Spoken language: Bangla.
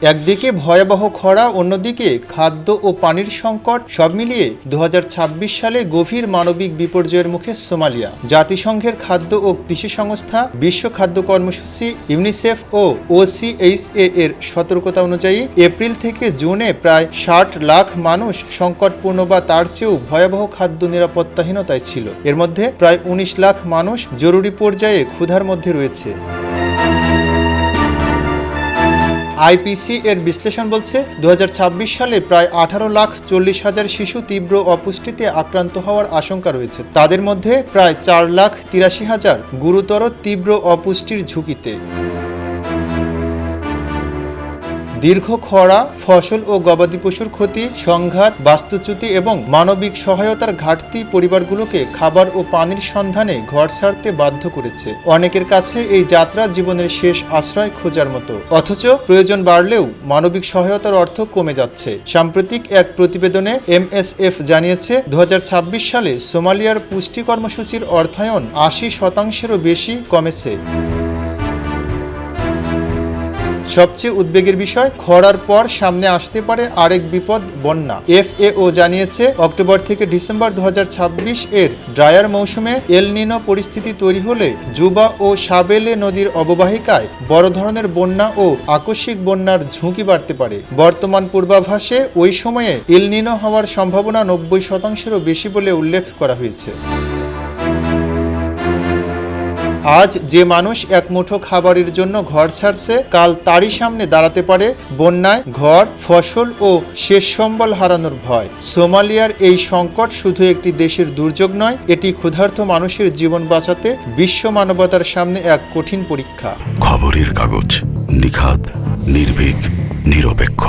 একদিকে ভয়াবহ খরা, অন্যদিকে খাদ্য ও পানির সংকট, সব মিলিয়ে 2026 সালে গভীর মানবিক বিপর্যয়ের মুখে সোমালিয়া। জাতিসংঘের খাদ্য ও কৃষি সংস্থা, বিশ্ব খাদ্য কর্মসূচি, ইউনিসেফ ও OCHA এর সতর্কতা অনুযায়ী এপ্রিল থেকে জুনে প্রায় 60 লাখ মানুষ সংকটপূর্ণ বা তার চেয়েও ভয়াবহ খাদ্য নিরাপত্তাহীনতায় ছিল। এর মধ্যে প্রায় 19 লাখ মানুষ জরুরি পর্যায়ে ক্ষুধার মধ্যে রয়েছে। IPC এর বিশ্লেষণ বলছে 2026 সালে প্রায় 18,40,000 শিশু তীব্র অপুষ্টিতে আক্রান্ত হওয়ার আশঙ্কা রয়েছে। তাদের মধ্যে প্রায় 4,83,000 গুরুতর তীব্র অপুষ্টির ঝুঁকিতে। দীর্ঘ খরা, ফসল ও গবাদি পশুর ক্ষতি, সংঘাত, বাস্তুচ্যুতি এবং মানবিক সহায়তার ঘাটতি পরিবারগুলোকে খাবার ও পানির সন্ধানে ঘর ছাড়তে বাধ্য করেছে। অনেকের কাছে এই যাত্রা জীবনের শেষ আশ্রয় খোঁজার মতো। অথচ প্রয়োজন বাড়লেও মানবিক সহায়তার অর্থ কমে যাচ্ছে। সাম্প্রতিক এক প্রতিবেদনে MSF জানিয়েছে 2026 সালে সোমালিয়ার পুষ্টি কর্মসূচির অর্থায়ন 80%-এরও বেশি কমেছে। সবচেয়ে উদ্বেগের বিষয়, খরার পর সামনে আসতে পারে আরেক বিপদ, বন্যা। FAO জানিয়েছে অক্টোবর থেকে ডিসেম্বর 2026 এর ড্রায়ার মৌসুমে এল নিনো পরিস্থিতি তৈরি হলে জুবা ও সাবেলে নদীর অববাহিকায় বড় ধরনের বন্যা ও আকস্মিক বন্যার ঝুঁকি বাড়তে পারে। বর্তমান পূর্বাভাসে ওই সময়ে এল নিনো হওয়ার সম্ভাবনা 90%-এরও বেশি বলে উল্লেখ করা হয়েছে। আজ যে মানুষ এক মুঠো খাবারের জন্য ঘর ছাড়ছে, কাল তারই সামনে দাঁড়াতে পারে বন্যায় ঘর, ফসল ও শেষ সম্বল হারানোর ভয়। সোমালিয়ার এই সংকট শুধু একটি দেশের দুর্যোগ নয়, এটি ক্ষুধার্ত মানুষের জীবন বাঁচাতে বিশ্ব মানবতার সামনে এক কঠিন পরীক্ষা। খবরের কাগজ, নিখাদ, নির্ভীক, নিরপেক্ষ।